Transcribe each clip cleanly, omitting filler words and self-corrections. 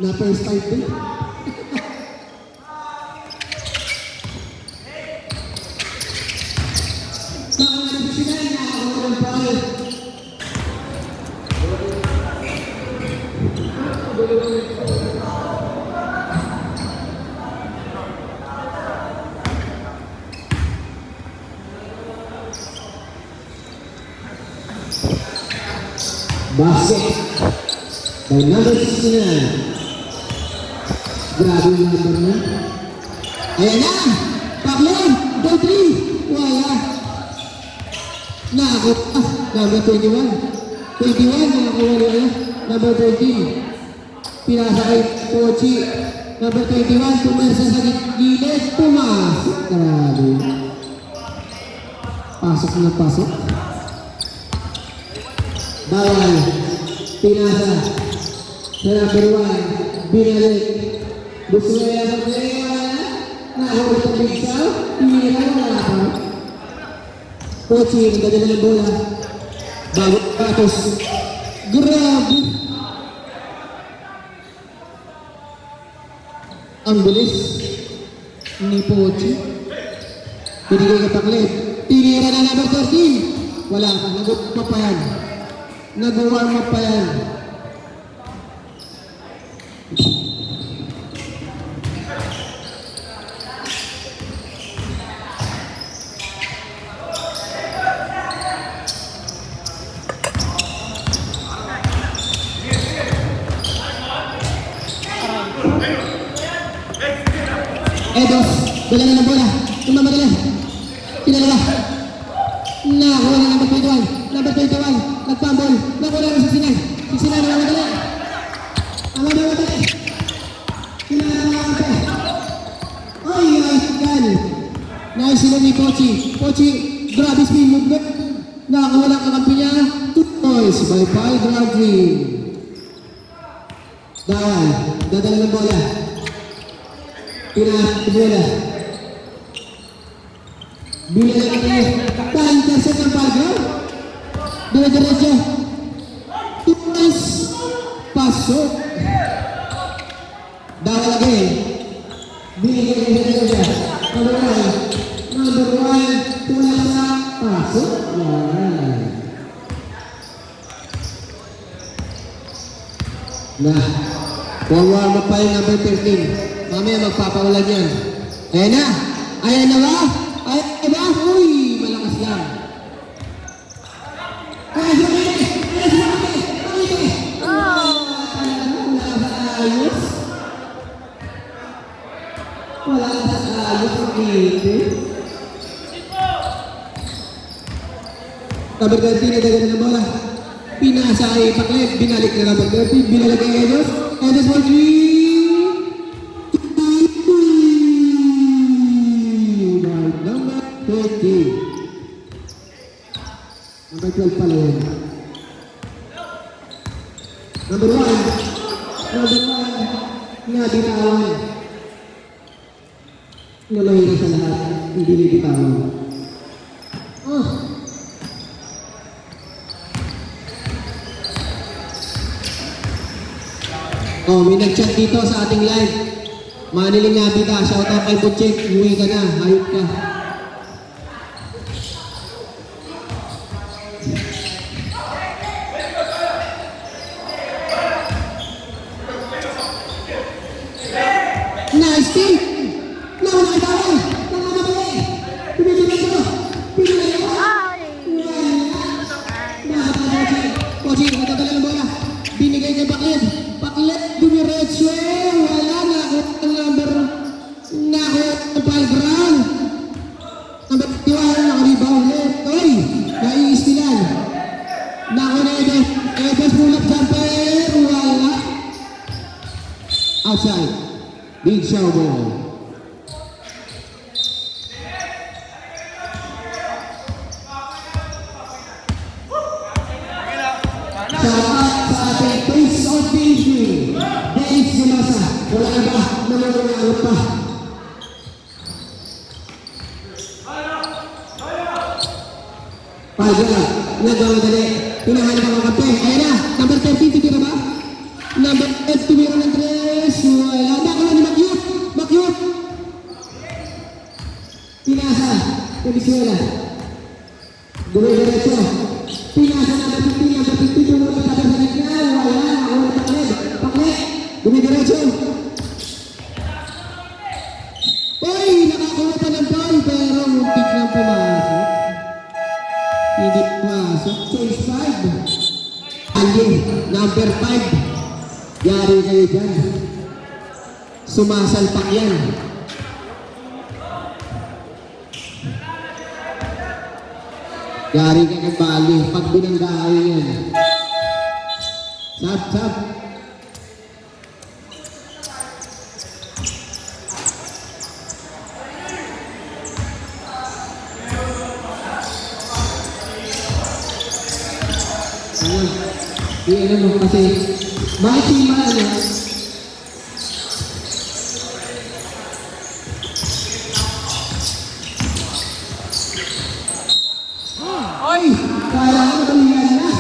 Na first time din. Basket by number 69. Grabe yung number na. Ayan na! Paklon! Go 3! Wala! Nakakot! Number 21. 21 nakakuha niya. Number 13. Pinasa kay Pochi. Number 21. Pumersa sa gilid. Pumasok. Grabe. Pasok na pasok. Bawal. Pinasa. Sa number 1. Binalik. Gusto na yan ang play. Nakahulog sa big saw. Pinila na ako. Pochi. Nagdadala ng bola. Bago patos. Grabe. Ang bilis ni Pochi. Pinigay ka Paklet. Tinira na number 13. Wala ka. Nag-warm up pa yan. Nag-warm up pa yan. Edos, dala na ng bola. Tumamadala. Pinalawa. Nakuha na number 21. Number 21. Nagpambol. Nakuha na si Sinay. Si Sinay na namadala. Ang namadala. Sinay na namadala. Ay, gan. Nice sila ni Pochi. Pochi, grabe spin movement. Nakuha na kakampi niya. 2 points by 5 Rodri. Dawal. Dadala ng bola. Pinaka-bola. Bila lagi. Pantasan ng pago. Dire-diretso. Tumas. Pasok. Dawal lagi. Binigay siya. Number 1. Number 1. Tulak sa pasok. Yan. Nah. Warm up pa yung number 13. Mamaya magpapawalan yan. Ayan na! Ayan na ba? Ayan na ba? Uy! Malakas lang. Ayan na ba? Ayan na ba? Wala sa ayos. Wala sa ayos ang ito. Number 13, nagagana ng bola. Pinasa ay Paklet. Binalik na number 13. Binalik ay Edos. Edos for 3. Number 12 pala yun. Number 1. Number 1. Nga, bitawan. Nalayo na sa lahat. Hindi bitawan. May nag-chat dito sa ating live. Maniling natin ka. Shoutout kay Butchek. Uwi ka na. Hayop ka. Nice team! Nauna kay Bawal! Nauna na ba eh? Pinigil ko! Pinigil ko! Pochi, nagdadala ng bola. Binigay kay Paklet. Paklet, dumiretso. Wala na ako ang number. Nako, pal-ground. Number 21, naka-rebound left. Oy! Naiistilan. Nako na Edes. Edes pull-up jumper. Wala. Outside. Big show ball. Shoutout sa ating Prince of PG. Dave Gumasa. Wala na ba? Namulungan pa. Pagod. Nagawa dali. Pinahanap ang kape. Ayan na. Number 13. Titira ba? Number 13. tumira ng tres. Wala. Nakuha ni Makyut. Makyut. Pinasa. Pabisuela. Dumiretso. Pinasa na 15. Ang 15 tumulong sa tatang sa gitna. Wala. Nakuha ni Paklet. Paklet. Dumiretso. Uy! Nakakuha pa ng ball. Pero muntik nang pumasok. Hindi pumasok. Choice 5. Alin. Number 5. Yari kayo dyan. Sumasalpak yan. Yari ka ng bali. Pag binanggahay yan. Sab, sab. Di ano mo kasi bakit si Ma ano? Ay! Kaya ko kaliyan na.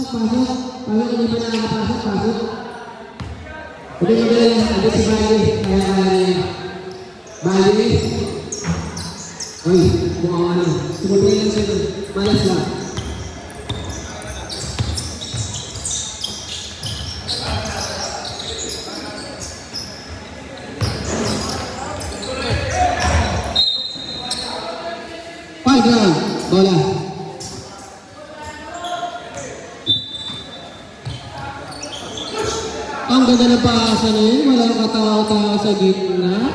Pasok. Pasok, hindi pa nakakapasok. Pasok. Hindi ka ba lang, andit si Bali. Kaya Bali. Uy, mukhang ano. Sumubay lang sa'yo. Malas lang. Foul ground. Bola. Ang ganda ng paasa na yun, walang katawa-tawa sa gitna.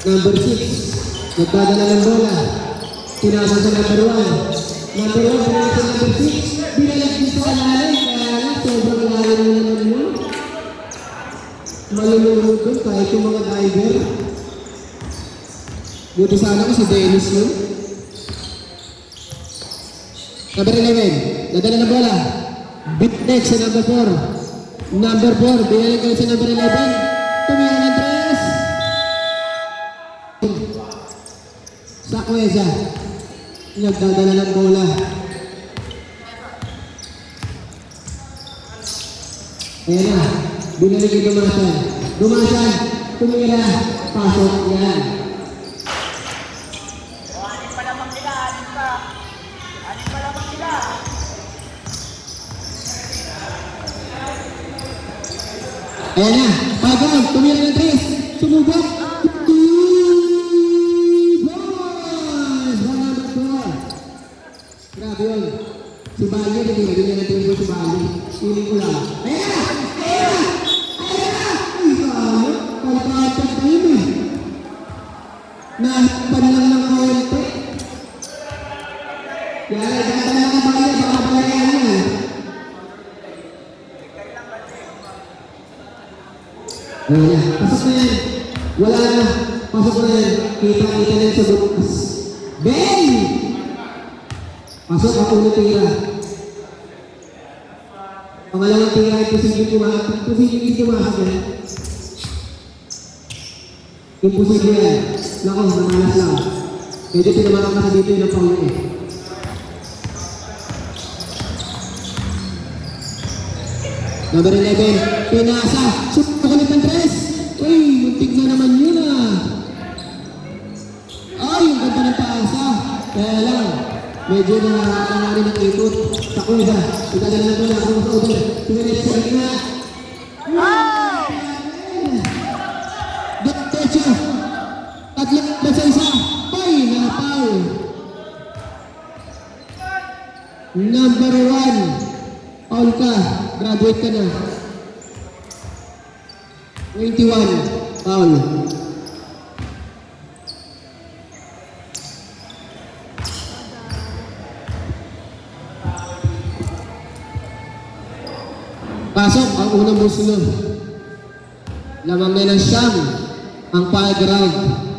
Number 6, nagdadala ng bola. Tinasa sa number 1. Number 1, pinasa sa number 6. Binalag dito sa lalim, kaya lang, sobrang lalim na naman yun. Malulunod doon, kahit yung mga diver. Buti sana ko si Dennis yun. Number 11, nadala na bola. Beat next sa number 4. Number 4, binalag kayo sa number 11. Tumira ng 3. Sa Cueza. Nagdadala ng bola. Ayan na, binalag kayo Dumasan. Dumasan, tumira, pasok yan. Ayan na, pagod, tumira ng 3, sumubok. 2 boys! One number 4. Grabe yun. Si Bali, hindi niya natin si Bali. Piling ko lang. Ayan na! Ayan na! Ayan na! Ay, sayo. Pagkakat na yun eh. Nahipan lang ng konti. Yan, dadala ka Bali, baka balayan niya eh. Ayan na, pasok na yan. Wala na, pasok na yan. Kita-kita na yan sa bukas. Ben! Pasok ako na tira. Pangalawang tira ay posibleng tumakas. Posibleng tumakas yan. Imposible yan. Nako, namalas lang. Medyo pinamakas kasi dito yung napauli eh. Number 11, pinasa. Sumakulit ng 3. Uy, muntik na naman yun ah. Ay, yung ganda ng paasa. Kaya lang, medyo nakakangari ng ikot. Sa Cueza, itadala na ito na ako sa over. Tumiret sa gitna. Derecho. Tatlong ba sa isa? Ay, napaw. Number 1. Paul ka, graduate ka na. 21, Paul. Pasok ang unang musunod. Lamang na ng siyam ang playground.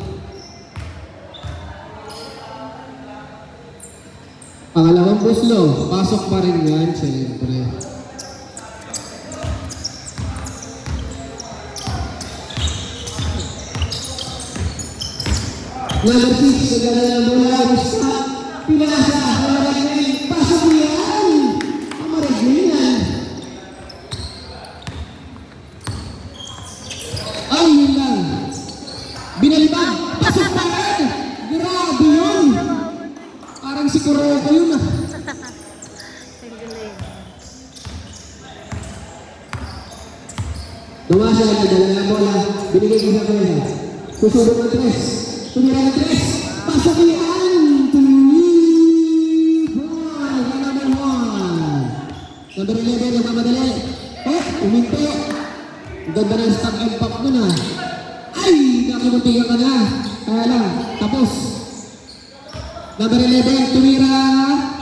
Pangalawang buslo, pasok pa rin yan, siyempre. Number 6, nagdala ng bola, gusto, pinasa, Maragmin, pasok mo yan! Ang Maragmin yan. Ay, yun lang. Binalibag, pasok pa rin! Grabe yun! Parang si Kuroko yun ah. Dumasa lang nagdala ng bola, binigay ko sa pwesa. Susunod ng 3. Tumira ng 3. Pasok yan! 3 goal! Number 1. Number 11, nagmamadali. Oh, uminto. Ang ganda ng stock and pop nun ah. Ay! Nakamuntigan ka na. Kaya lang, tapos. Number 11, tumira.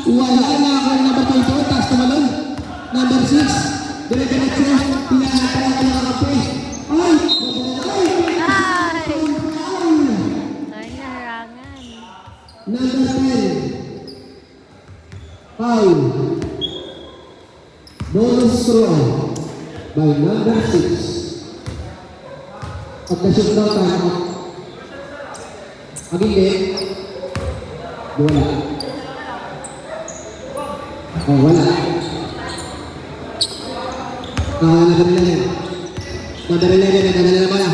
Wala na ako ng number 22. Taas tumalon. Number 6, dire-diretso. Pinahan pa lang ang kape. Ay! Number 10. Foul. Bonus throw by number 6. Pagka-shoot daw tayo. Pag hindi, wala. Oh, wala. Number 11. Number 11, nagdala na bola.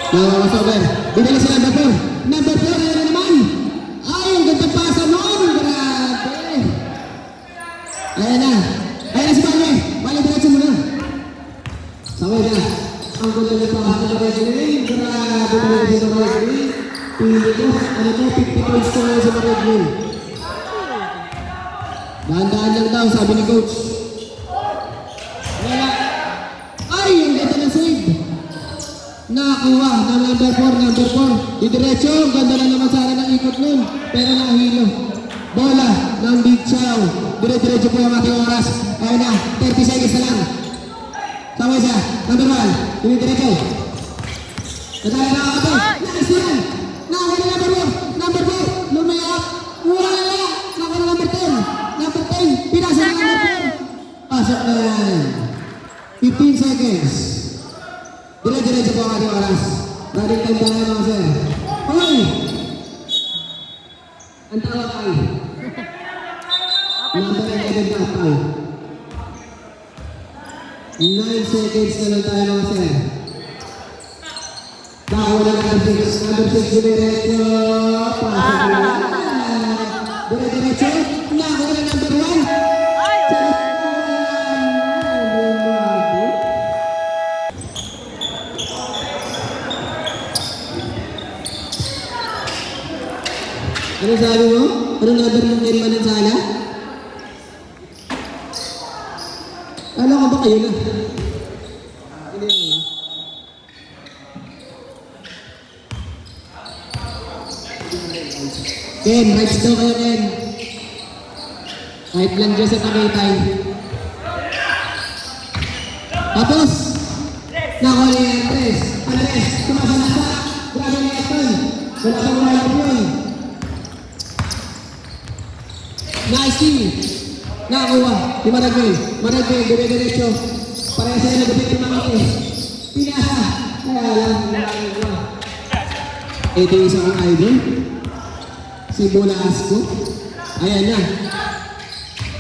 Nawawas over. Binili si number 4. Number 4, ayan na naman. Ay, ang ganda pasa noon. Grabe. Ayan na. Ayan na si Bale. Bale, diretso mo na. Saway na. Ang ganda na pasa na Red Wing. Grabe talaga si Red Wing. Pili ko, ano ko, 50 points ko ngayon sa Red Wing. Dahan-dahan lang daw, sabi ni coach. Wala. Ay, ang ganda ng save. Nakakuha ng number 4. Didiretso, ganda na naman sana ng ikot nun. Pero nahilo. Bola ng Big Chow. Dire-diretso po yung ating oras. Ayun na, 30 seconds na lang. Sama siya, number 1. Didiretso. Nadala na ako. Nice yan. Nakakuha na number 4. Number 4. Lumayap. Wala. Nakakuha na number 10. Number 10. Pinasa na number 4. Pasok na yan. 15 seconds. Dire-diretso po ang ating oras. Running time tayo mga sir. Hoy! Ang tawag ay. Number 11 na tayo. 9 seconds na lang tayo mga sir. Nakakuha na number 6. Number 6 dire-diretso. Pasok na yan. Dire-diretso. Nakakuha na number 1. Ano sabi mo? Ano number yung nariman ng sala? Kala ko ba kayo na? Hindi lang ba? Ken, rights daw kayo Ken. Kahit lang dyan sa Tagaytay. Tapos! Nakuha niya yung Andres. Andres, tumasalasa. Grabe niya ito. Wala kang wala yun. Nice team. Nakakuha. Di Maragmin. Maragmin, dire-diretso. Pareha sila nagupit yung mga ito. Pinasa. Kaya lang, nakakuha. Ito yung isang idol. Si Bola Asko. Ayan na.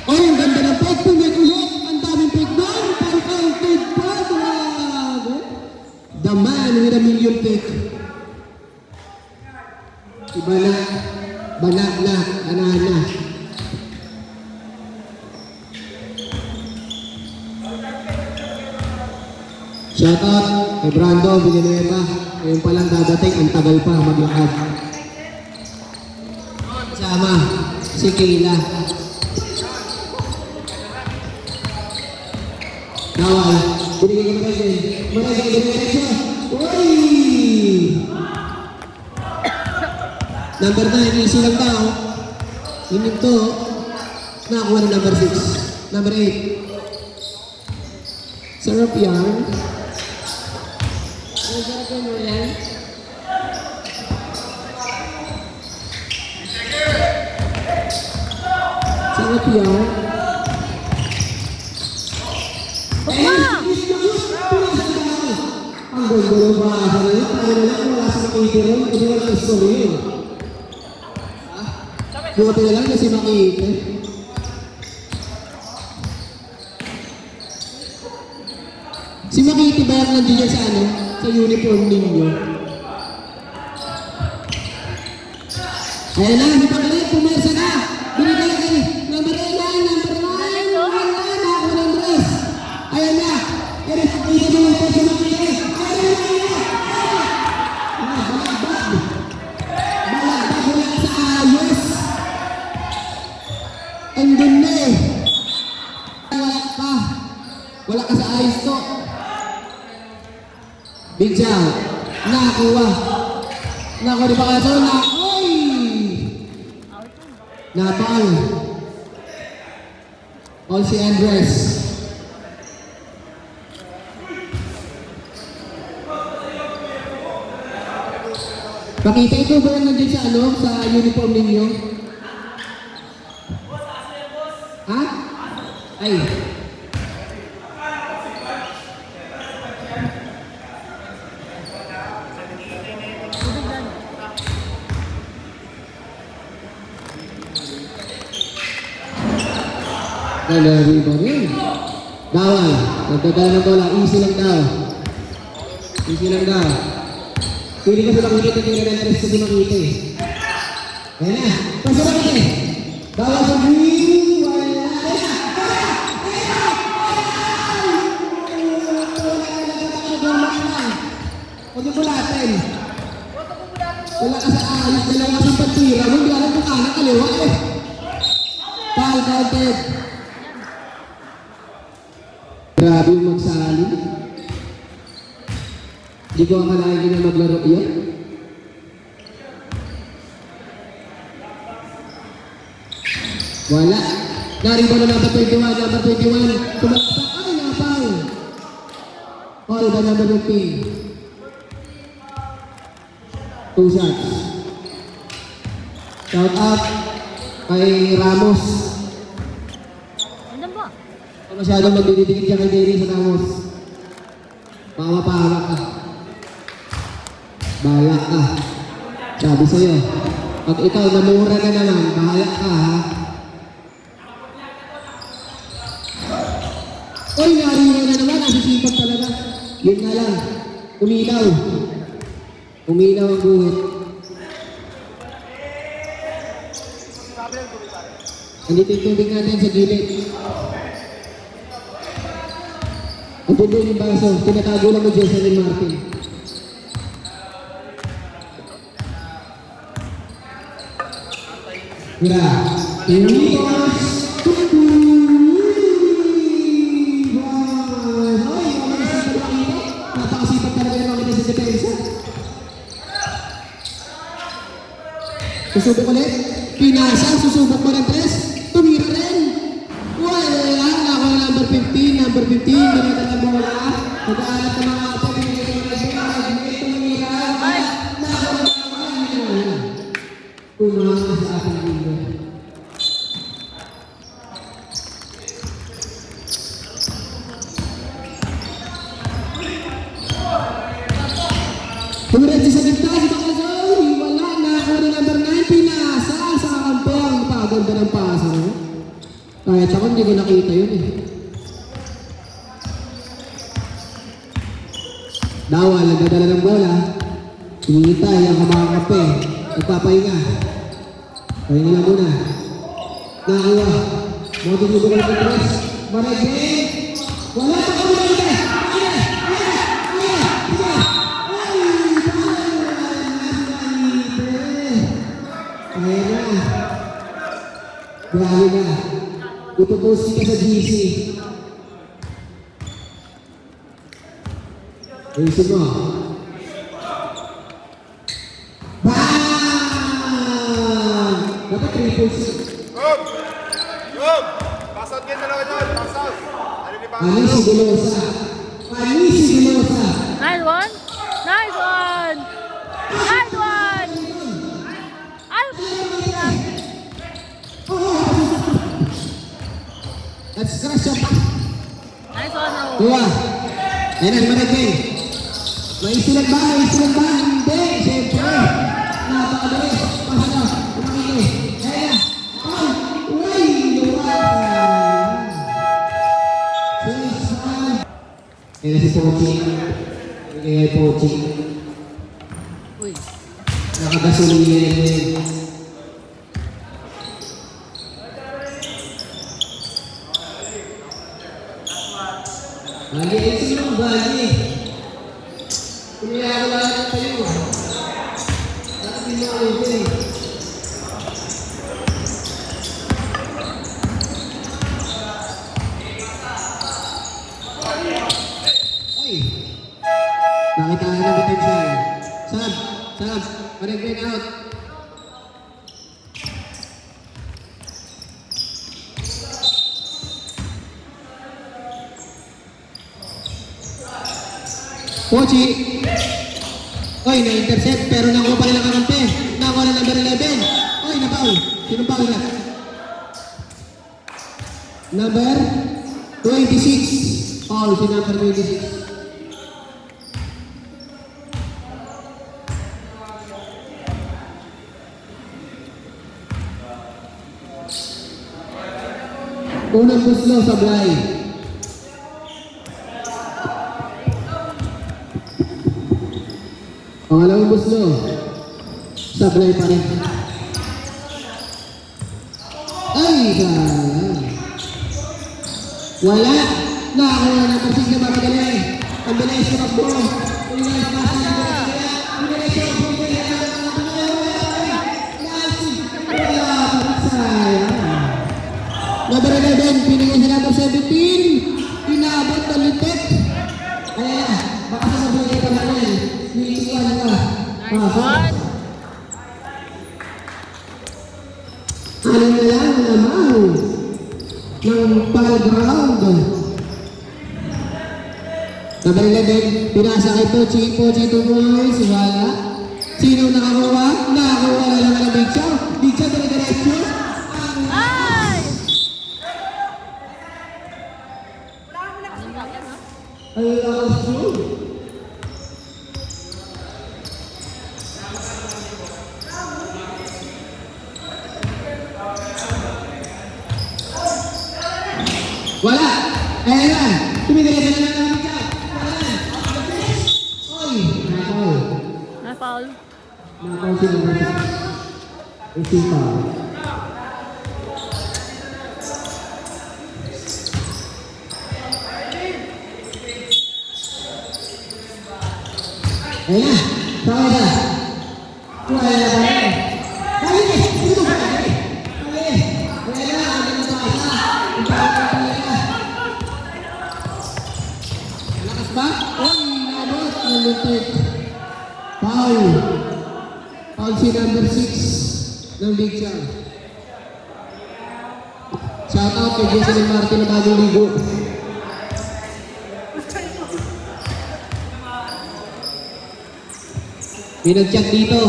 Oh, ang ganda ng pick. Pumit ulit. Ang daming pick doon. Pang-counted pa. Grabe. The man with a million pick. Iba na. Banat na. Anahan na. Shoutout kay Brando Villanueva. Ngayon palang dadating, ang tagal pa maglakad. Sama si Kayla. Nawal, binigay ko Maragmin. Maragmin, diretso. Uy! Number 9, easy lang daw. Yun to. Nakakuha na number 6. Number 8. Sarap yan. Sarap mo yan. Angat yan. Ang gulo ba sa rin? Tayo na lang, wala sa makikita rin. Hindi wala ang story yun. Buti na lang kasi makikita. Si Makiti ba yung nandiyan sa ano? Sa uniform ninyo? Ayan na, hindi pa galit. Pumersa na. Binigay kayo. Number 9, number 9. Wala na ako ng dress. Ayan na. Kaya ito naman po si Makiti. Balagdag wala sa ayos. Andun na eh. Wala ka sa ayos to. Big jump. Nakuha. Nakuha di ba kaso? Nakoy! Napal. All si Andres. Pakita ito ba yung nandiyan sa ano? Sa uniform ninyo? Ha? Ay. Nalari ba rin? Bawal. Nagdadala ng bola. Easy lang daw. Easy lang daw. Pili ka sa makikita yung re-rest kasi makita eh. Ayan na. Pasa makita eh. Bawal sa green. Wala. Huwag yung bulatin. Wala ka sa alas. Dalawa ka sa pagtira. Hindi alam kung kanan kaliwa eh. Foul counted. Grabe yung magsalin. Hindi ko akalain na maglaro yan. Wala. Nariba na number 21, number 21. Tumakta. Ay, napal. All by number 15. 2 shots. Shout out kay Ramos. Masyadong magdidikit ka kay Jerry sa Ramos. Pawa-pawa ka. Bahala ka. Sabi sa'yo, pag ikaw namura na naman, bahala ka ha. Oy, narira na naman. Nasisipag talaga. Yun nga lang. Uminaw. Uminaw ang buhit. Andito yung tubig natin sa gilid. Ang pundo yung baso, tinatago lang mo Jocelyn Martin. Mira, Unitos, napakasipag talaga yung mga sa depensa. Susubok ulit, pinasa, susubok mo ng 3, tumira rin. Wala, ako na number 15, number 15, binita ng bola. Nag-aalat ng mga ato, binigay ng bola, binigay ng mira. Umasa sa ating liga. Pumiretsi sa gitna, si Bakazoy. Wala na, ako na number 9, pinasa sa kampong. Paganda ng pasa, no? Kahit ako hindi ko nakita yun eh. Dawal, nagdadala ng bola. Hinihintay ang kamakape. Nagpapahinga. Pahinga lang muna. Nakuha. Moto nyo ba ng press? Maragay! Wala pa kami na ito! Ayan na. Grabe na. Ipopost ka sa GC. Ayusin mo. Bang! Dapat triple. Pass out game dalawa dyan. Pass out. Anisi Delosa. Anisi Delosa. Nice one. Nice one. Nice one. Ay, Scratch shot pa. Nice one, Ro. Dua. Ayan na, limanag eh. May isilag ba? May isilag ba? Hindi. Siyempre. Napakadali. Pasa na. Kumakito. Ayan na. Ay! Uy! Ayan na si Pochi. Ayan na Pochi. Uy. Nakagasolina yan. Bali, ay sino? Bali. Kumiyako lang tayo. Dapat hindi mo ito eh. Ay! Nakita na ng potential. Sab! Sab! Parig out. Pochi! Oy, na-intercept pero nakuha pa rin ang kakampi. Nakuha na number 11. Oy, na-foul. Sino foul na? Number 26. Foul si number 26. Unang puslo sa Blay. Pangalawang buslo, sablay pa rin. Ay, sayang. Wala. Nakakuha na ng 6 na mapagaling. Ang bilis na magbo. Ang bilis na pasa. Ang bilis na sayang. Number 11, pinigay sa number 17. Inabot ng litit. Kaya, baka sa mabuhay ka natin. Nice one. Ano na lang naman ng pal-ground. Number 11, pinasa kay Pochi. Pochi 2 points. Wala. Sino nakakuha? Nakakuha na lang ng Big Chow. Big Chow, dire-diretso. Ay! Ay, lakas yun. Wala! Ayan na! Tumigil na lang ng Big Chow. Wala! Oy! Nakaw. Na-foul. Nakaw sila na. Isipa. Ayan na! Tama na! Wala na ba yan? Dali! Dito ba? Dali! Wala na! Ano na pasa? Ang pasa talaga. Malakas ba? Uy! Nabot! Nalupit! Foul! Foul si number 6 ng Big Chow. Shout out kay Jason Martin na bagong ligo. May nag-chat dito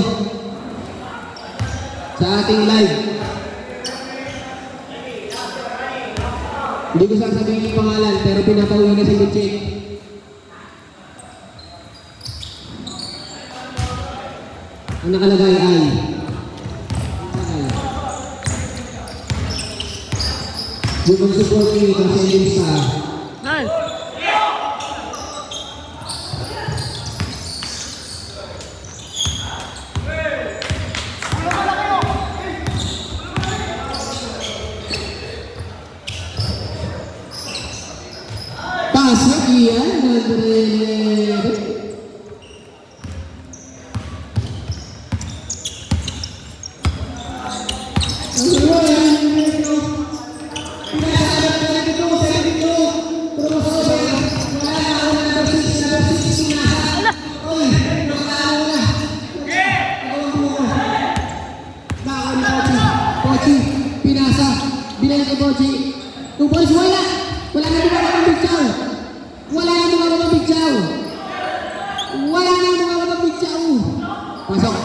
sa ating live. Hindi ko sasabihin yung pangalan pero pinapauwi na sa check. Ang nakalagay ay Bukong support ni Marcelin sa Nice. pasok iyan, Andre. Pochi, pinasa, binalik kay Pochi. 2 points, wala. Wala na mga Big Chow. Wala na mga Big Chow. Wala na mga Big Chow. Pasok.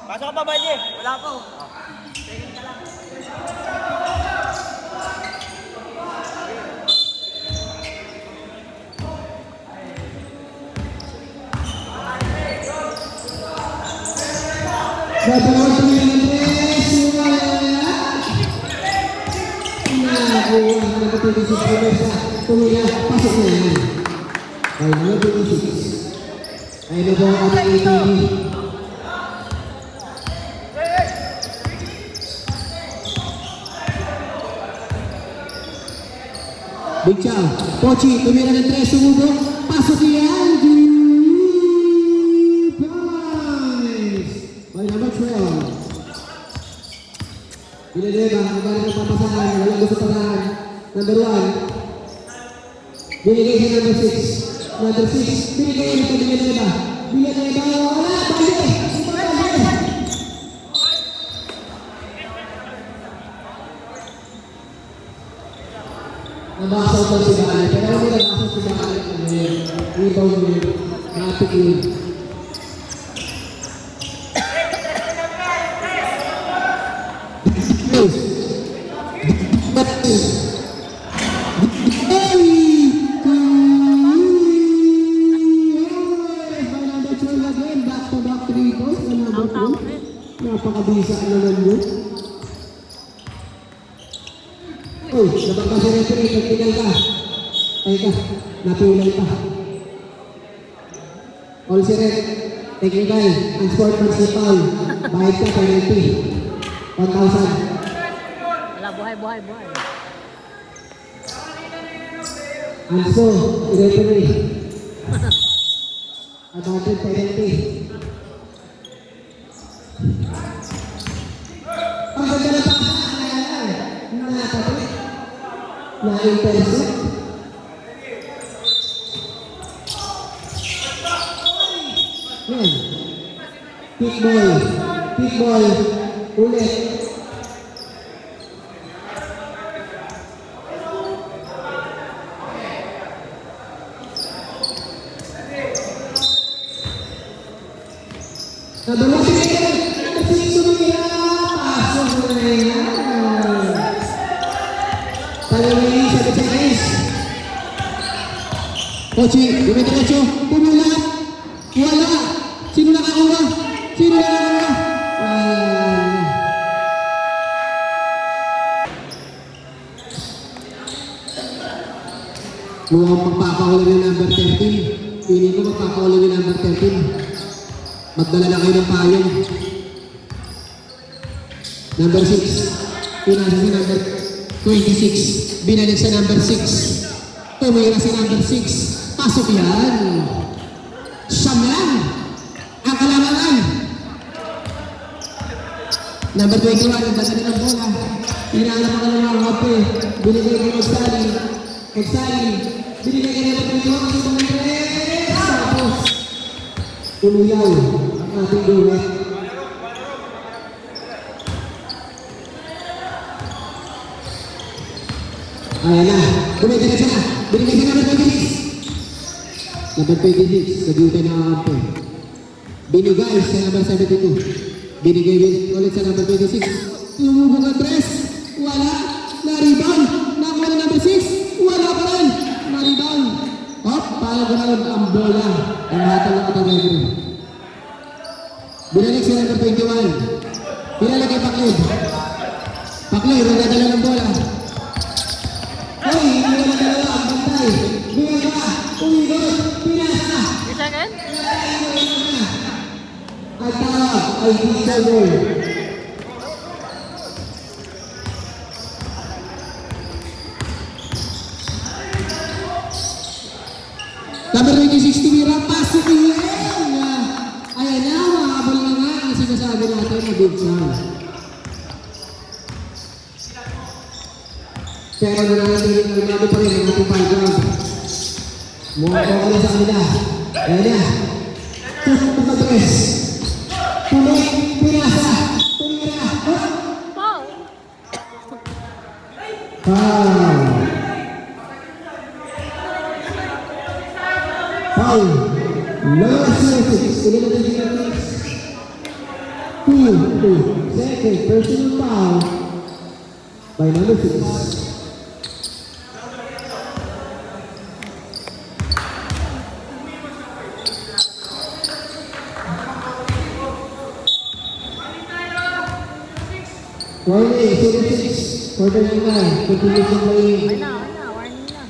Pasok ka pa ba, Wala po. Babawal tumira ng 3. Wala. Nakuha ang number 26 Promesa. Tumira. Pasok na yan. Ay, number 26. Ay, na po ang ating ATV. Big Chow. Pochi, tumira ng 3. Sumubok. Pasok yan. Points. By number 12. Binileba, ang balik ng papasahan. Walang gusto parahan. Number 1. Binigay sa number 6. Number 6. Binigay ulit sa Binileba. Binileba. Wala. Balik. Nabasaw ko si Bale, pero hindi nabasaw si Bale. Rebound yun. Matik yun. Back-to-back 3 points. Napakabisa naman yun. Uy, dapat ka si referee, nagtingal ka. Ay ka, napulay pa. All si ref, technical, unsportsmanship foul. Bayad ka, penalty. 1,000. Wala, buhay. Anso, referee. Advantage penalty. Ang ganda na pa. Nakakapit. Na-intercept. Yan. Pick ball. Ulit. Nabawa si Miguel. Kasi sumira. Pasok na yan. Talawin sa Chinese. Pochi, dumidiretso. Pumula. Wala. Sino nakakuha? Mukhang magpapahuli ng number 13. Piling ko magpapahuli ng number 13. Magdala na kayo ng payong. Number 6. Pinasa si number 26. Binalik sa number 6. Tumira si number 6. Pasok yan. Siyam yan. Ang kalamangan. Number 21. Ang ganda ng bola. Pinala pa ka ng mga kape. Binigay kay Magsali. Binigay kay number 21. Tapos. Tuluyaw ang ating duwet. Ayan na. Dumidiretso na. Binigay sa number 26. Number 26. Sa duwet na kampo. Binigay sa number 72. Binigay ulit sa number 26. Tumubog ang tres. Wala. Na-rebound. Nakuha na number 6. Wala pa rin. Na-rebound. Hop. Palaground ang bola. Ang hatang na katang referee. Binalik sa number 21. Binalik kay Paklid. Paklid. Ang dadala ng bola. Hoy, hindi naman dalawa ang bantay. Bumaba, umigod, pinasa. Second? At tawag ay Crystal Goal. Number 26, tumira, pasok yan. Ayan na, mahabol na nga ang sinasabi natin na big sound. Pero na natin yung nagbago pa rin ang ating background. Mukhang ko na sa kanila. Ayan na. Tusok na pag-dress. Tuloy, pinasa, tumira. Foul. Foul. Last message. Sige na tayo Second personal foul by number 6. Warning, 76 for the Lina. Continuation by Okay na. Warning na.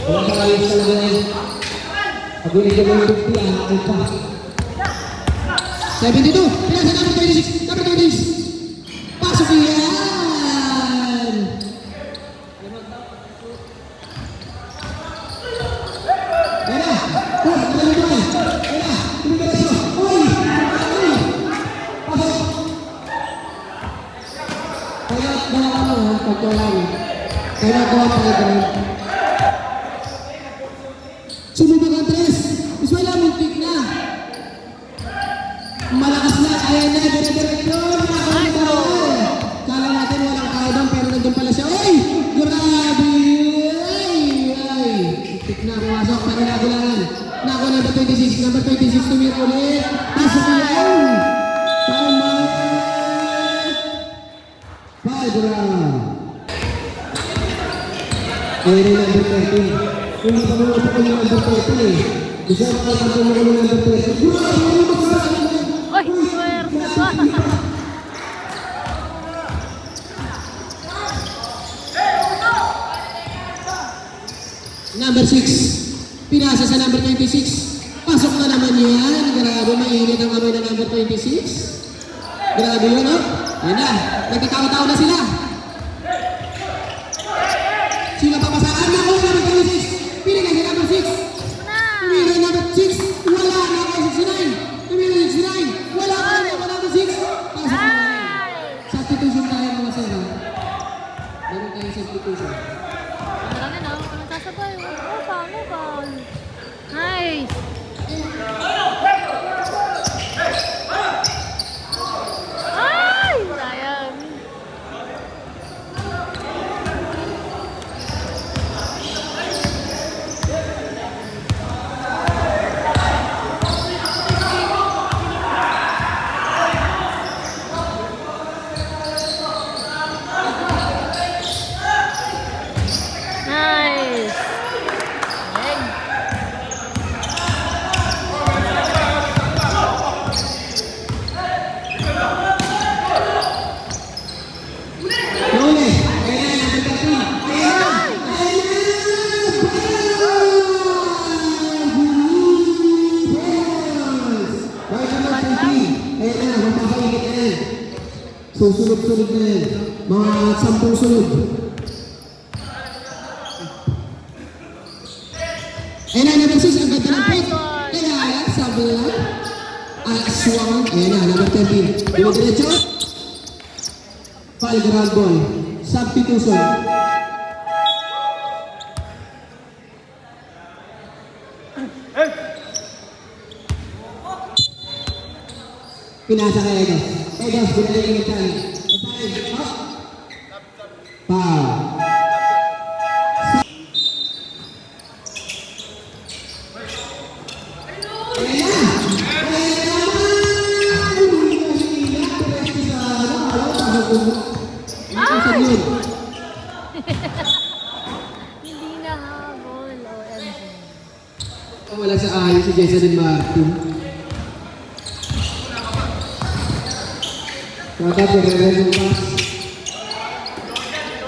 walang kakayos talaga yan. Pag-ulit ka ng 50, ay pa. 72, pinasa number 26, number 26. Pasok yan! Ayan na! Oh, magaling naman! Ayan na! Tumigalasyo! Uy! Uy! Pasok! Kaya gawa ka mo, ha? Pagkawalan. Kaya gawa pa ito. Sumubok ang tres. Iswala, muntik na. Malakas na. Ayan na, dire-diretso. Kala natin walang tao doon, pero nandun pala siya. Uy! Grabe! Ay! Muntik na, pumasok. Pero nagulangan. Nako, number 26. Number 26, tumira ulit. Pasok yan! Tama! Five round. Ayan na, number 13. Kung hindi pa mo ito yung number 13 eh. Gusto ko makakasama ko yung number 13. Grabe! Ano magsasabi mo? Uy, swerte pa. Number 6. Pinasa sa number 26. Pasok na naman yan. Grabe, mainit ang amoy na number 26. Grabe yun, no? Yan na. Nagkatawa-tawa na sila. Sino papasaan? Naku, number 26. Pinigay si number 6. Tumira number 6. Wala na ako 69. Tumira 69. Wala ka na ako number 6. Pasok na naman. Substitution tayo mga sir, ha? Meron tayong substitution. Marami na. Anong sasabay? Oh, paano ba? Nice. Ay! Sayang. Nice. Galing. Nole. Ayan na, number 13. Ayan na. Ayan na. Right number 13. Ayan na, magpapaligid na yan. Susunod-sunod na yan. Mga 10 sunod. Ayan na, number 6. Ang ganda ng pick. Kaya, sabi lang. Aswang. Ayan na, number 13. Diretso. Foul ground ball. Substitution. Pinasa kay Edos. Edos, binaling yung tali. Patay. Up. Foul. Ayan na! Ayan na naman! Hindi ko sila. Diretso sa ano. Alam ko, sa yun. Hindi na habol. OMG. Wala sa ayos si Jason Martin. Kaya pagre-resume pass.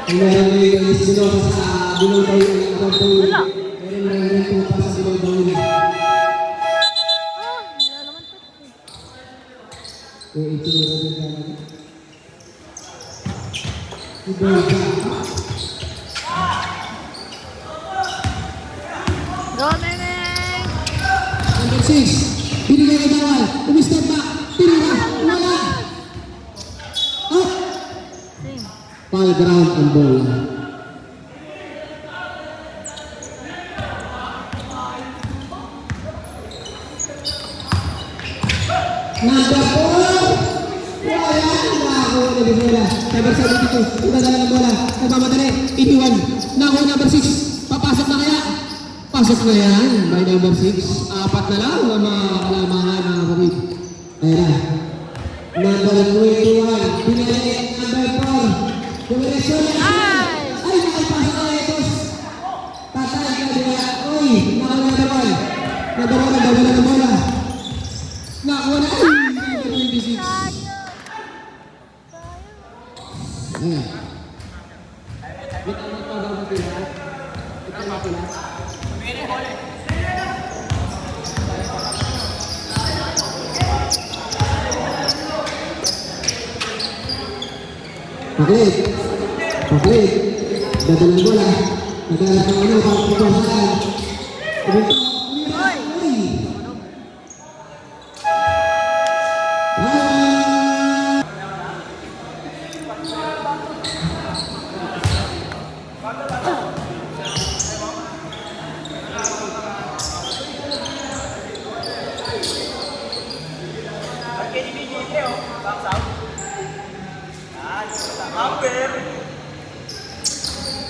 Ang meron na yung Espinosa sa below down yung atang po. Wala. Meron na yung resume pass sa below down. Ah, wala naman to. Yung itinuro din ka naman. Iberga. Go, Neneng! Number 6. Binigay kay Bawal. Umistep back. Tinira. Wala. Up. Same. Foul ground and ball. Number 4. Wala. Nakakuha na din bola. Number 72. Nadala ng bola. Nagmamadali. 81. Nakuha number 6. Papasok na kaya. Pasok na yan by number 6. Apat na lang ang mga kalamangan mga kapatid. Ayan na. Number 21. Pinalik. Number 4. Dumiretso yan. Ay, nakapasok na Etos. Tatay ka diba? Uy, nakuha na naman. Number 1, nagdawala ng bola. Nakuha na. Ay, number 26. Ayan. Paklit. Paklit. Dadalang bola. Naglalak ng ano, parang pagkawasan. Pumunta. Uy!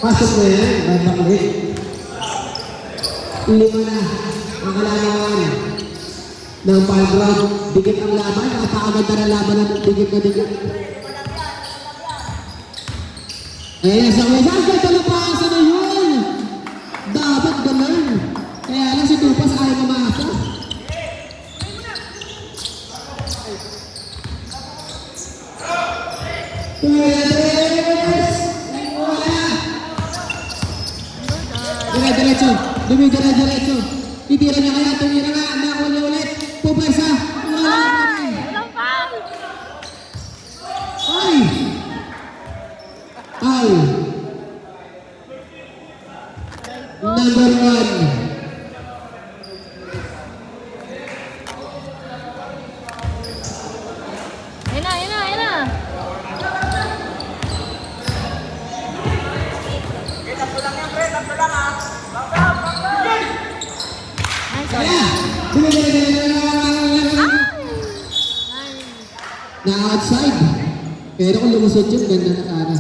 Pasok na yan, babaklit. 5 na ang kalamangan ng foul ground. Dikit ang laban, napakaganda ng laban natin, dikit na dikit. Ayan, sa Wezan, ganda na pasa na yun. Dapat ganun. Kaya lang si Tupas ayaw mamasa. Diretso, dumidiretso. Titira niya kaya, tumira nga, nakuha niya ulit. Pupersa, wala pa rin. Walang foul! Ay! Ay! Number 1. Ayun na. Kaya! Dumidiretso. Na outside. Pero kung lumusod yun, ganda na sana.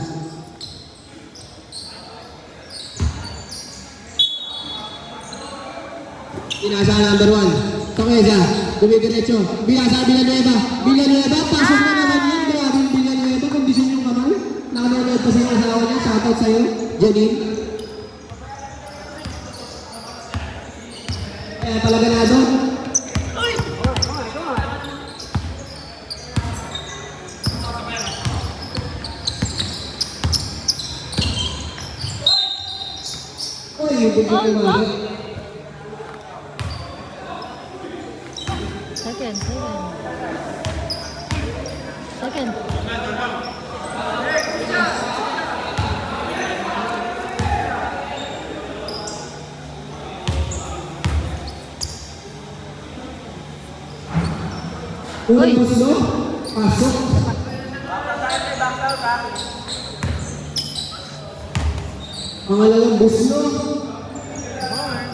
Inasa number 1. Tokeza, dumidiretso. Binasa Villanueva, pasok na naman yan. Grabe yung Villanueva, kondisyon yung kamay. Nakanonood pa sa yung asawa niya. Shoutout sa'yo, Janine. Kaya talaga na doon. Uy, yung bigyan ko mga. Second. Unang buslo, pasok. Pangalawang buslo,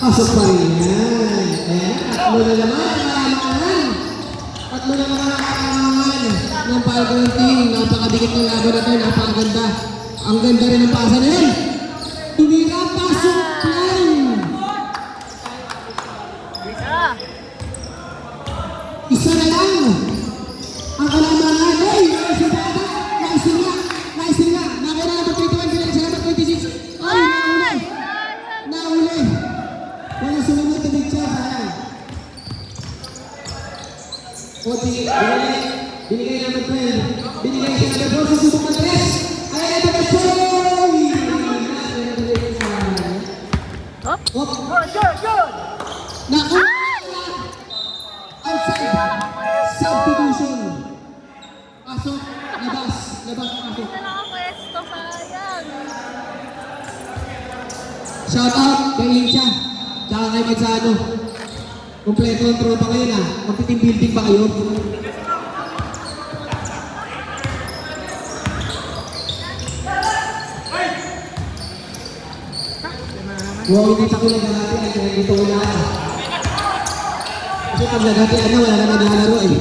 pasok pa rin yan. Ayan, tatlo na naman ang kalamangan. Tatlo na naman ang kalamangan ng foul ground team. Napakadikit ng laban na ito, napakaganda. Ang ganda rin ng pasa na yan. Tumira, pasok lang. Isa na lang. Ang kalamangan, hey, naisibata, naisinga. Nakira na ba 21, pinalik siya na ba 26? Ay, nauli. Wala sumunod na big chance, ayan. Oti, binigay naman 12. Binigay siya na 4, susubok na 3. Ayan, ito na Choy! Hop! Naku! Outside! Substitution! Pasok! Labas! Pasok! Hindi na lang ang pwesto, sayang. Shout out kay Linsha! Tsaka kay Magsano. Kompleto ang tropa ngayon ah. Magti-team building ba kayo? Wow, hindi pa ko naghahatian kaya dito ko na. Kasi pag naghahatian na, wala na naglalaro eh.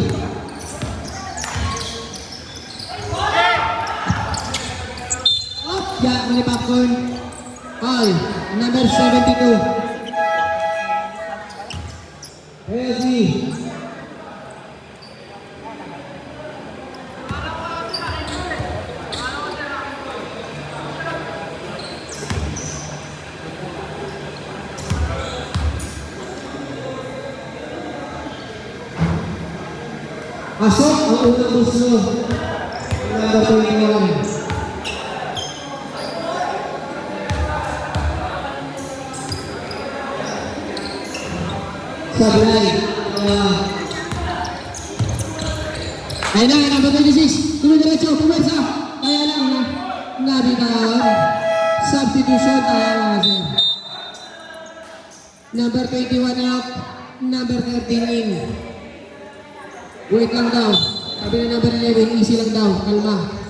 Up! Yeah, mali popcorn. All, number 72. Ready. Pasok ang unang gusto. Number 21. Sablay. Ayun na, number 26. Tuloy-diretso, pumersa. Kaya lang na. Nabitawan. Substitution tayo kasi. Number 21 out. Number 13 in. Wait lang daw. Sabi na number 11, easy lang daw. Kalma.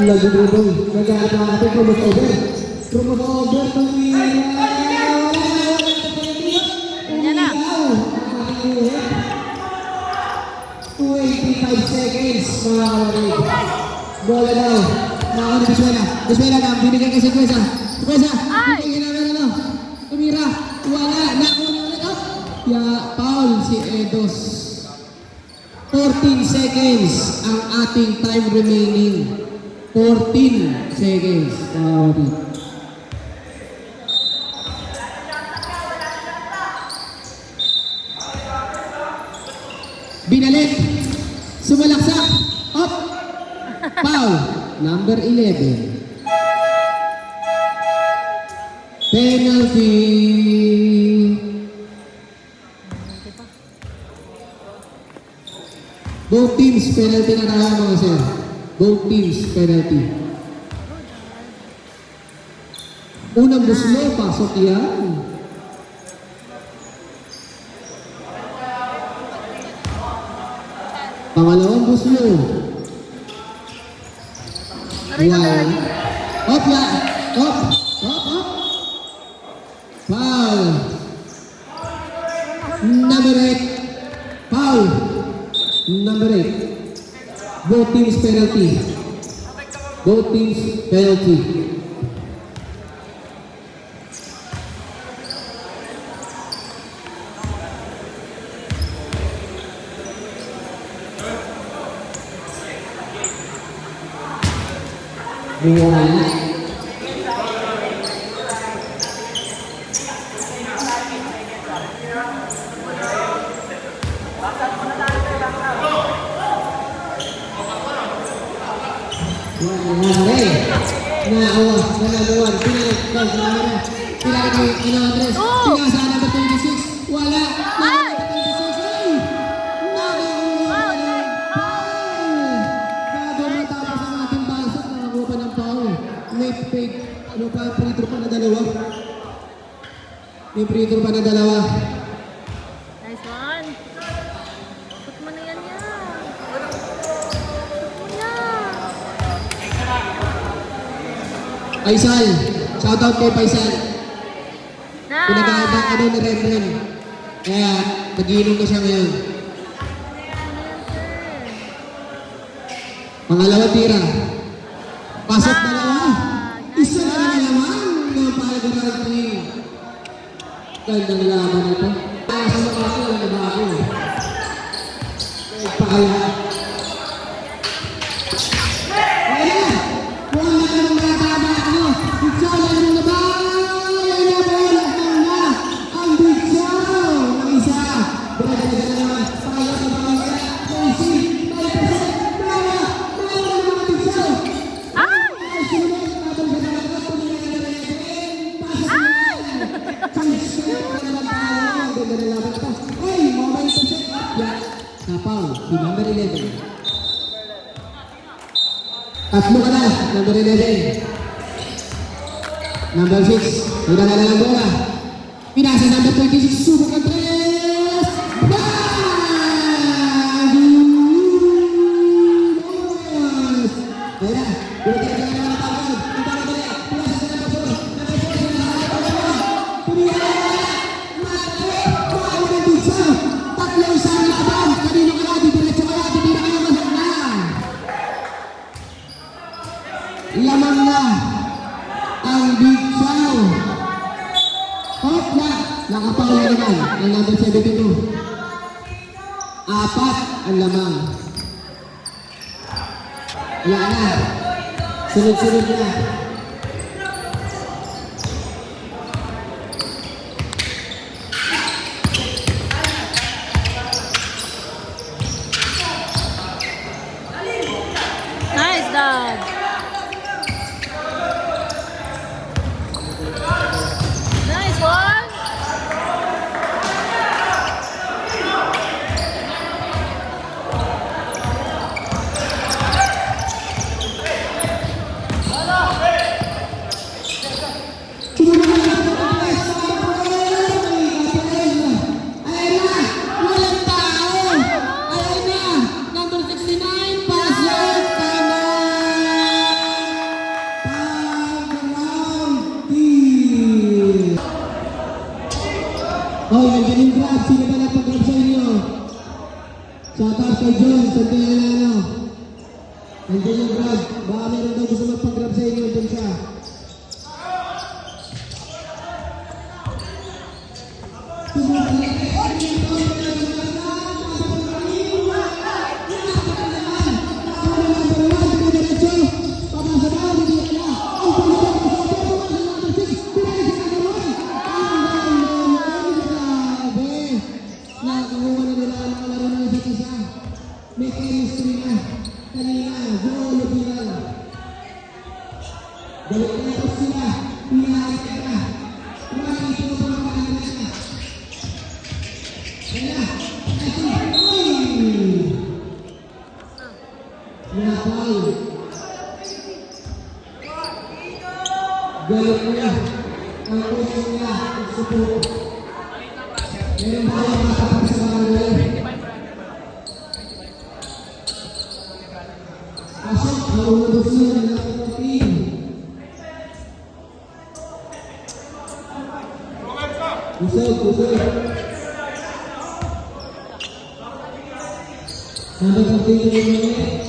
Lagi-lagi. Nag-aarap na natin. Promote over. Promote over. Tumira. Yan na. 25 seconds. Mga kamarig. Bola daw. Mga kamarig. Biswela. Biswela na. Binigyan kasi Kwesa. Kwesa. Ay! Binigyan namin ano. Tumira. Wala. Nakuha ulit. Oh. Foul si Edos. 14 seconds ang ating time remaining. 14 seconds. Binalik. Sumalaksak. Up. Foul. Number 11. Penalty. Both teams penalty na tayo mga sir. Both teams penalty. Unang buslo, pasok yan. Pangalawang buslo. One. Up ya. Up. Up. Up. Foul. Number 8. Foul. Number 8. Both teams penalty. Both teams penalty. Buwan. Nakawa, nanaluan, pinalik mo yung Andres, pinasa number 26, wala, number 26, ay! Nakakuha ng foul! Bago matapos ang ating basat, nakakuha pa ng foul. May fake, ano pa, free throw pa na dalawa. May free throw pa na dalawa. Nice one. Put mo na yan yan. Put mo na. Faisal, shoutout kay Faisal. Nice. Pinag-aabang ano ni Renren. Kaya, nag-iinom na siya ngayon. Pangalawa tira. Pasok dalawa. Isa na naman ng Palagaran team. Gandang laban ito. Kaya sa mga kaso, wala na ba ako? Nagpakala. Ayan! Wala na ng mga tama ako. Itsaw na ng labay! Ayan na ba? Lakang na! Ang bitsaw! Ang isa! Bala-bala naman. Pangalawa sa pangalawa. Tracy! Bala-bala! Bala na mga bitsaw! Ay! Kapal, si number 11. Tatlo ka na, number 11. Number 6, wala na lang bola. Pinasa number 26, subok ang 3. Ayan na, binigyan ka na ng tawag. Ang tawag na yan, pinasa sa number 4. Tatlo isang laban. Kanino ka na? Didiretso ka na. Hindi na kayo masok na. Lamang na ang Nakapawala naman ang number 72. Apat ang lamang. Wala na. Sunod-sunod na. Nice, Dad. Nice one. Ayan na! Walang tao! Ayan na! Number 69, pasok! Tama! Pag-round oh, nandiyan yung grab. Sino ba nagpag-grab sa inyo? Shoutout kay John, Santiago. Nandiyan yung grab. Baka meron daw gusto magpag-grab sa inyo. Doon siya. Nakakuha na nila ang mga laro ng isa't isa. May chemistry na. Kanina, goal of final. Balik na ito sila. Pinahalik na. Kumakain ito pa ang kanila na. Kaya, Napal. Galit niya. Ang puso niya. Support. Meron ba kayo makapag sa mga galit? Pasok, ang unang gusto ng natin team. Usog. Number 13 yung minute.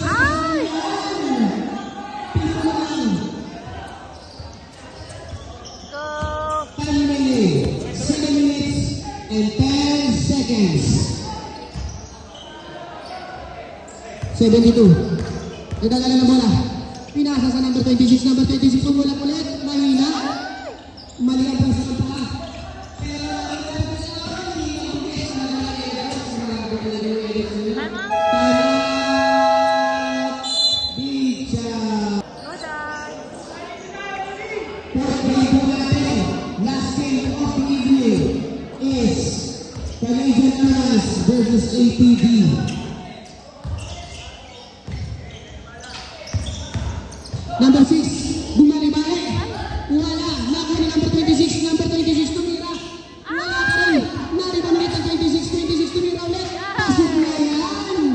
Ay! Go. 10 minutes, 7 minutes, and 10 seconds. 72. Nagdadala ng bola. Pinasa sa number 26. Number 26 pumulak ulit. Mahina. Mali ang pasa ng pala. Time out. Big shot. Go, Dad. First game po natin. Last game of the evening is Canadian Airlines versus ATV. Number 6, bumalik-balik. Wala. Nakuha ni number 26. Number 26 tumira. Wala pa rin. Naribang ulit ang 26. 26 tumira ulit. Pasok na yan.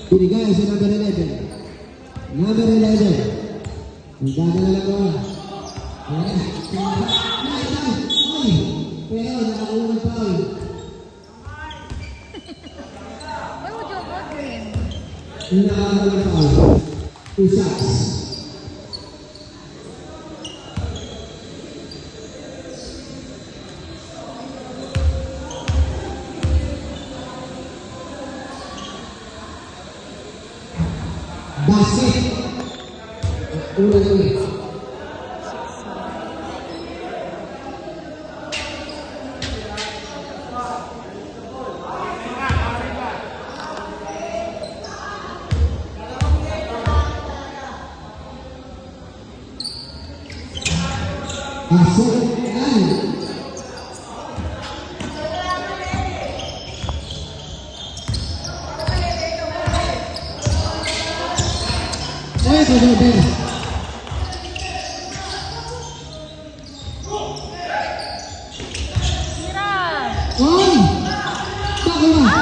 Binigay sa number 11. Number 11. Ang ganda na lang ko. Ayan. Ay. Pero nakakuha ng foul. Why would you avoid him? Yung nakakuha ng foul. 2 shots. Basket. Ulang ulit. Pasok. Ay. Oy, Kodobe. Tira. On! Bakuha!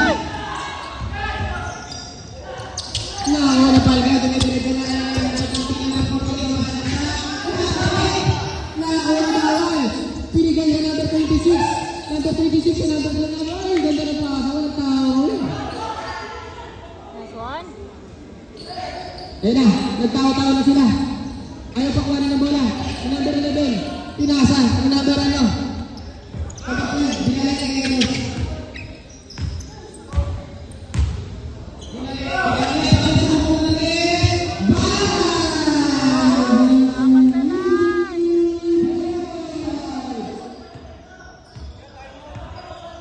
Nakakuha na palga. Tumitirito na nakakuha na bawal. Pinigay sa number 26. Number 26 sa number 11. Ganda Ayun na, nagtawa-tawa na sila. Ayaw pa kuha ng bola. Ang number 11, pinasa. Ang number ano? Kapag po, binalik ang Edos.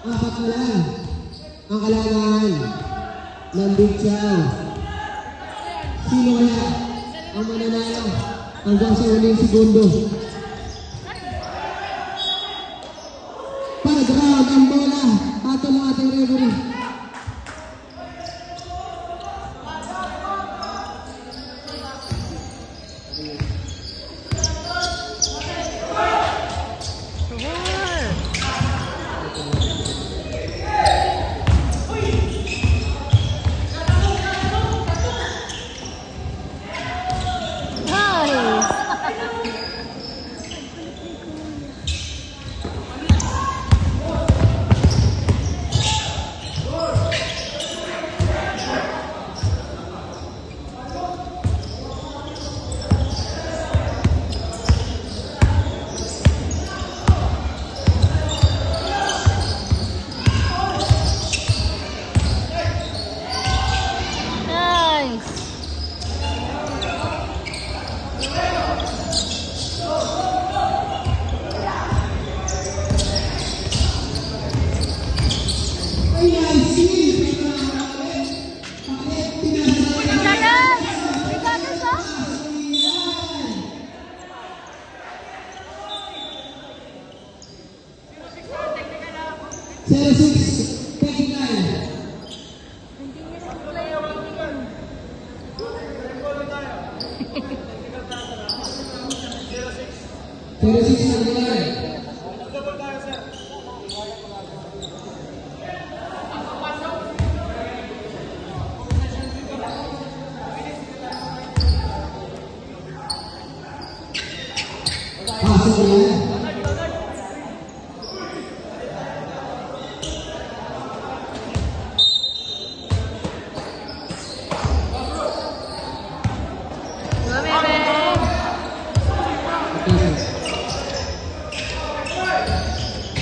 Apat na lang ang kailangan ng Big Chow. Sino kaya ang mananalo hanggang sa huling segundo? Para ground ang bola. Ato ng ating referee.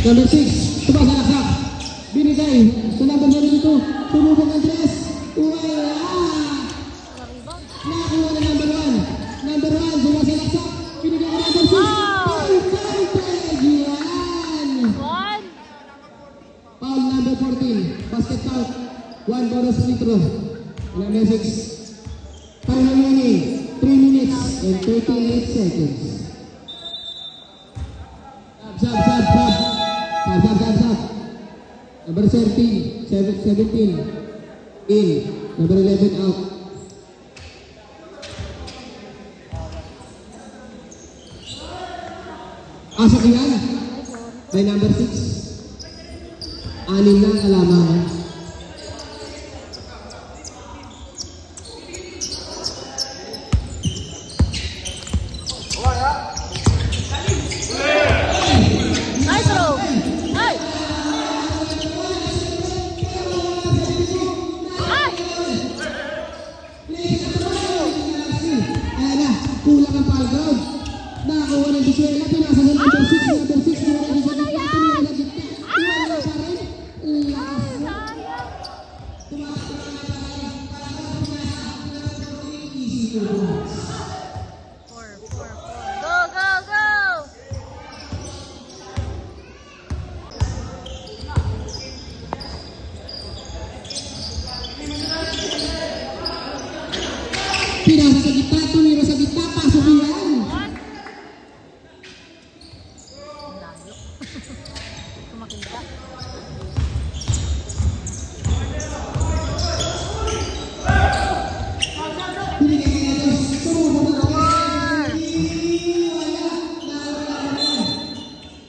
Number 6, tumasalaksak. Binigay sa number 2. Tumubog ang dress. Wala! Nakakuha na number 1. Number 1, tumasalaksak. Binigay ka number 6. Counted! Yan! Foul number 14. Basket count. 1 bonus free throw. Number 6. Time remaining. 3 minutes and 38 seconds. Sub. Number 17, 17 in. Number 11 out. Asok yan. By number 6. 6 lang kalamangan. Pinasa sa gitna, tumira sa gitna, pasok yan. Kumakita. Binigay ka na ito. Tumubog ang dress.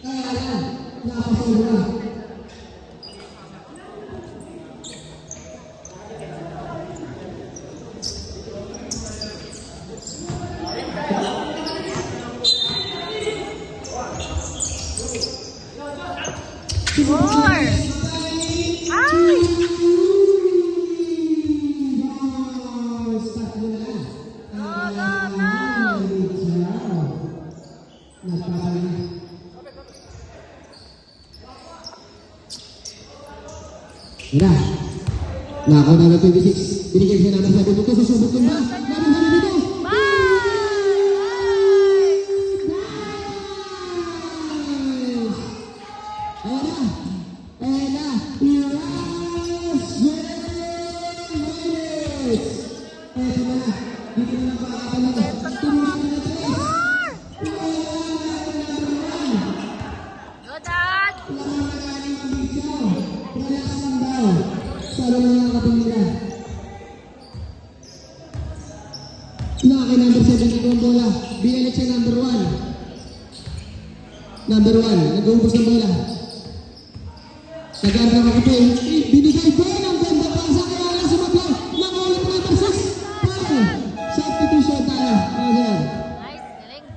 Kaya lang, nakapasura. Mira. Nako, number 26. Binigay siya number 7. Ito, susubok ko ba? Number 7 dito. Ayan na. Yes! Yes! Eto na. Dito na lang pakakapalit. Tumusin na 3. Go, Dad! Salo na lang kapinira. Nakakay number 72 ang bola. Binalik siya number 1. Number 1. Nag-uubos ng bola. Nag-aantay ako po. Binigay ko ng ganda pa sa kaya na sumablaw. Nakaulit na number 6. Paul. Substitution tayo. Nice, galing.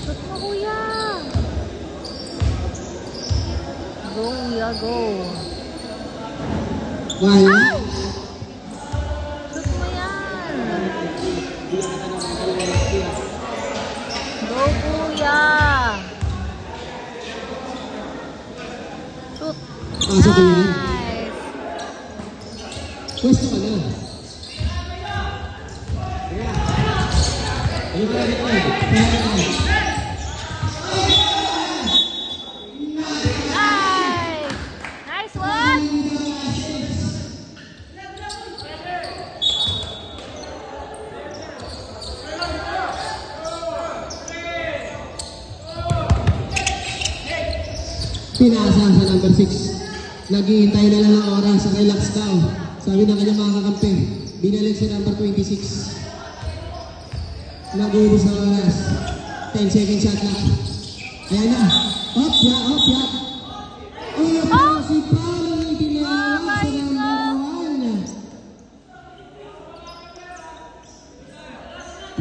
Shoot mo, kuya! Go, kuya, go! Wala. Shoot mo yan! Go, kuya! Shoot! Pasok ko yan. Nice! Pwesto ka na. Ano ka na? Nice! Nice one! Pinasa sa number 6. Naghihintay na lang ng oras sa relax daw. Sabi ng kanyang mga kakampi. Binalik sa number 26. Nag-uubos ng oras. 10 second shot lang. Ayan na. Opya, opya. Opya si Paolo ng tinawag sa number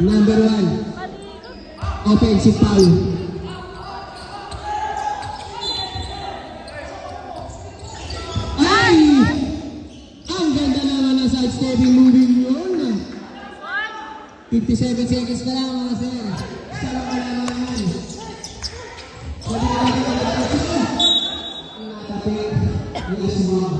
1. Number 1. Offensive foul. Ay! Ang ganda naman ng sidestepping moving yun. 57 seconds na lang mga sir. Sa mga naman. Sabi na natin ang natapit. Natapit. Yes, ma'am.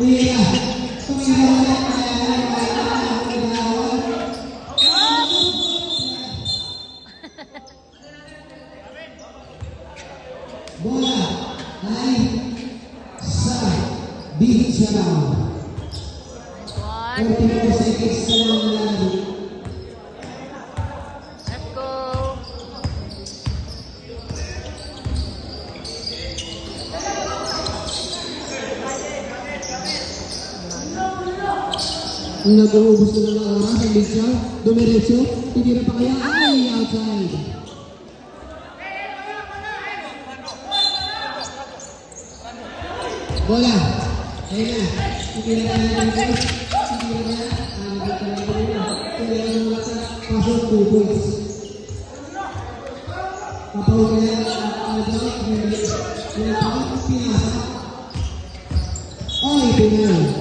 Kuya, bola ay sa beach round. Nice one. 44 seconds na lang lalo. Let's go. Nag-uubos na lang ang oras ang beach round. Dumiretso, hindi na pa kaya. Ay, outside. Bola. Ayun na. Hindi na kaya ng guys. Hindi na kaya. Hindi na kaya. Kaya yung wala pasok 2 points. Kapag kaya pinasa. Ay, pinasa.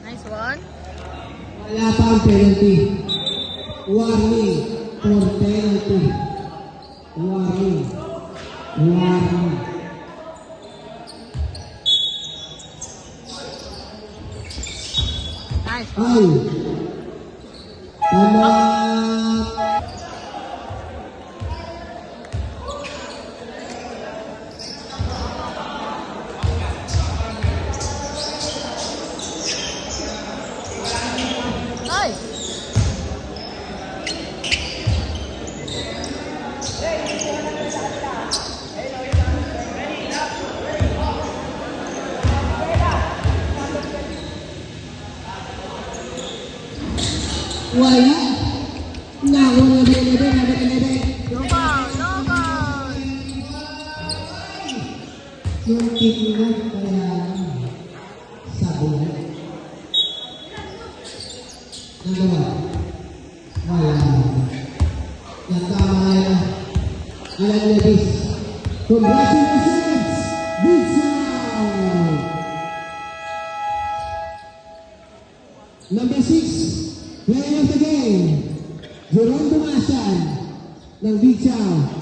Nice one. Wala pa ang penalty. Warning for penalty. Warning. Warning. Nice. Ay! Tama! Ay! Wala! Naku, nabi. No ball, no ball. Yung kick mo kaya sa buhay. Nagawa. Alan Levis. Congratulations, Big South! Number 6, player of the game, Jerome Dumasan ng Big South.